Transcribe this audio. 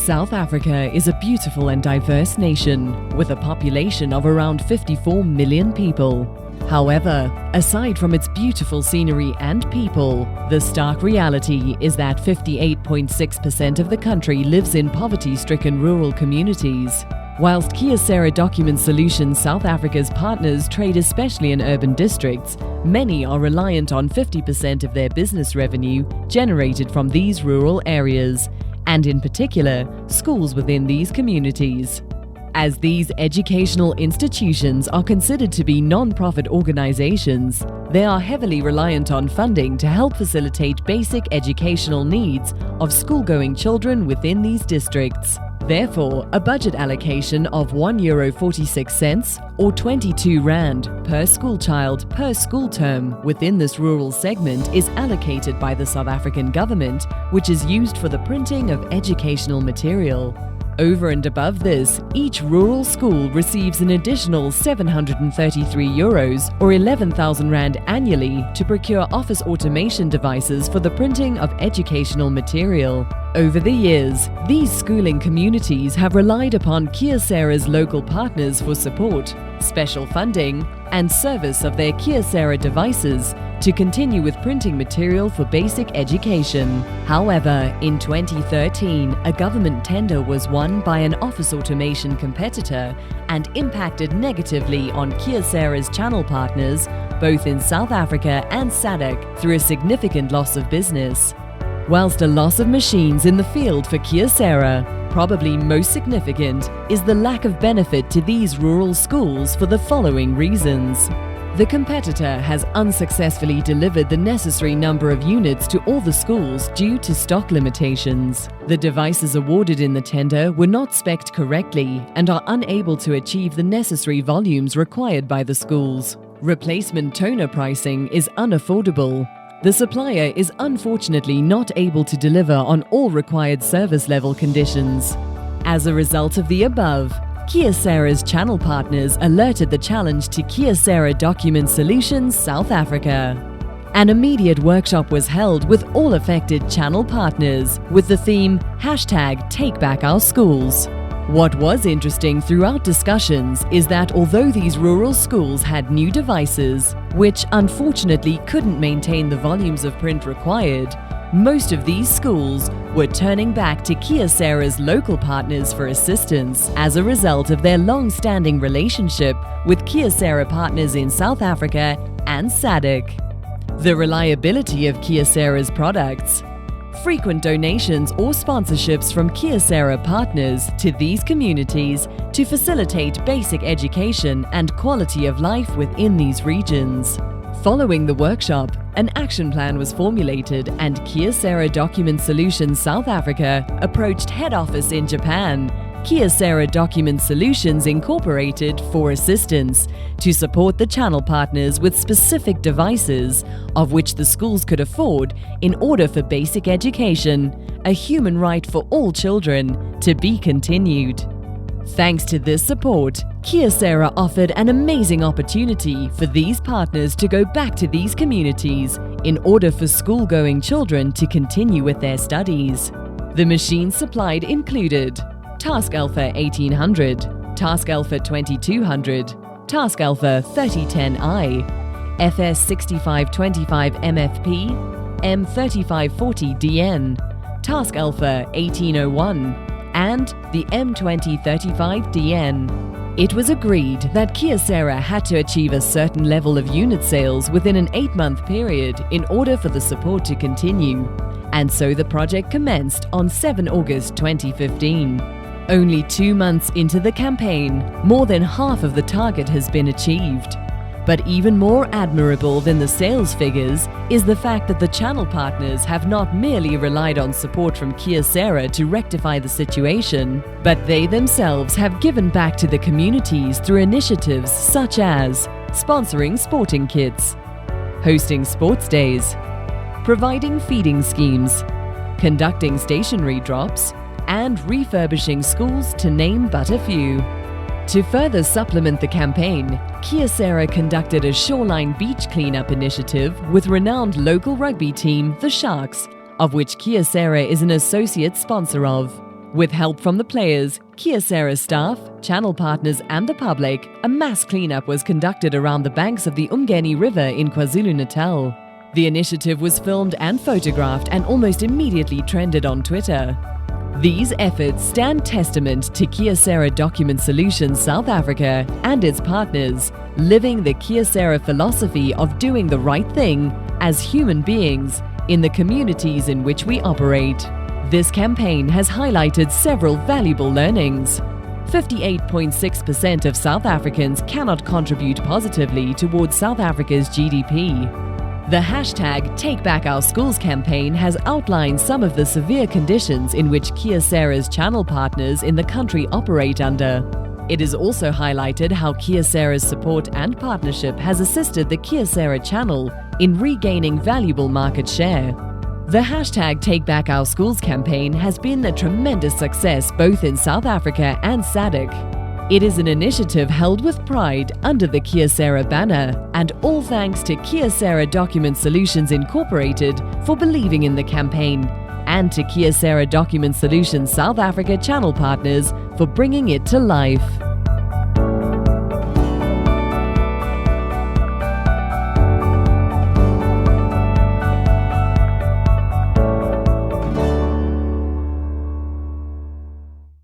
South Africa is a beautiful and diverse nation with a population of around 54 million people. However, aside from its beautiful scenery and people, the stark reality is that 58.6% of the country lives in poverty-stricken rural communities. Whilst KYOCERA Document Solutions South Africa's partners trade especially in urban districts, many are reliant on 50% of their business revenue generated from these rural areas, and in particular, schools within these communities. As these educational institutions are considered to be non-profit organizations, they are heavily reliant on funding to help facilitate basic educational needs of school-going children within these districts. Therefore, a budget allocation of €1.46 or 22 Rand per school child per school term within this rural segment is allocated by the South African government, which is used for the printing of educational material. Over and above this, each rural school receives an additional €733 or 11,000 Rand annually to procure office automation devices for the printing of educational material. Over the years, these schooling communities have relied upon KYOCERA's local partners for support, special funding, and service of their KYOCERA devices to continue with printing material for basic education. However, in 2013, a government tender was won by an office automation competitor and impacted negatively on KYOCERA's channel partners, both in South Africa and SADC, through a significant loss of business. Whilst a loss of machines in the field for KYOCERA, probably most significant, is the lack of benefit to these rural schools for the following reasons. The competitor has unsuccessfully delivered the necessary number of units to all the schools due to stock limitations. The devices awarded in the tender were not spec'd correctly and are unable to achieve the necessary volumes required by the schools. Replacement toner pricing is unaffordable. The supplier is unfortunately not able to deliver on all required service level conditions. As a result of the above, KYOCERA's channel partners alerted the challenge to KYOCERA Document Solutions South Africa. An immediate workshop was held with all affected channel partners with the theme #TakeBackOurSchools. What was interesting throughout discussions is that although these rural schools had new devices, which unfortunately couldn't maintain the volumes of print required, most of these schools were turning back to KYOCERA's local partners for assistance as a result of their long-standing relationship with KYOCERA partners in South Africa and SADC. The reliability of KYOCERA's products. Frequent donations or sponsorships from KYOCERA partners to these communities to facilitate basic education and quality of life within these regions. Following the workshop, an action plan was formulated and KYOCERA Document Solutions South Africa approached head office in Japan, KYOCERA Document Solutions Incorporated, for assistance to support the channel partners with specific devices of which the schools could afford in order for basic education, a human right for all children, to be continued. Thanks to this support, KYOCERA offered an amazing opportunity for these partners to go back to these communities in order for school-going children to continue with their studies. The machines supplied included Task Alpha 1800, Task Alpha 2200, Task Alpha 3010i, FS 6525 MFP, M3540DN, Task Alpha 1801, and the M2035DN. It was agreed that KYOCERA had to achieve a certain level of unit sales within an 8-month period in order for the support to continue, and so the project commenced on 7 August 2015. Only 2 months into the campaign, more than half of the target has been achieved. But even more admirable than the sales figures is the fact that the channel partners have not merely relied on support from KYOCERA to rectify the situation, but they themselves have given back to the communities through initiatives such as sponsoring sporting kits, hosting sports days, providing feeding schemes, conducting stationery drops, and refurbishing schools, to name but a few. To further supplement the campaign, KYOCERA conducted a shoreline beach cleanup initiative with renowned local rugby team, the Sharks, of which KYOCERA is an associate sponsor of. With help from the players, KYOCERA staff, channel partners and the public, a mass cleanup was conducted around the banks of the Umgeni River in KwaZulu-Natal. The initiative was filmed and photographed and almost immediately trended on Twitter. These efforts stand testament to KYOCERA Document Solutions South Africa and its partners, living the KYOCERA philosophy of doing the right thing as human beings in the communities in which we operate. This campaign has highlighted several valuable learnings. 58.6% of South Africans cannot contribute positively towards South Africa's GDP. The hashtag TakeBackOurSchools campaign has outlined some of the severe conditions in which KYOCERA's channel partners in the country operate under. It is also highlighted how KYOCERA's support and partnership has assisted the KYOCERA channel in regaining valuable market share. The hashtag TakeBackOurSchools campaign has been a tremendous success both in South Africa and SADC. It is an initiative held with pride under the KYOCERA banner, and all thanks to KYOCERA Document Solutions Incorporated for believing in the campaign, and to KYOCERA Document Solutions South Africa channel partners for bringing it to life.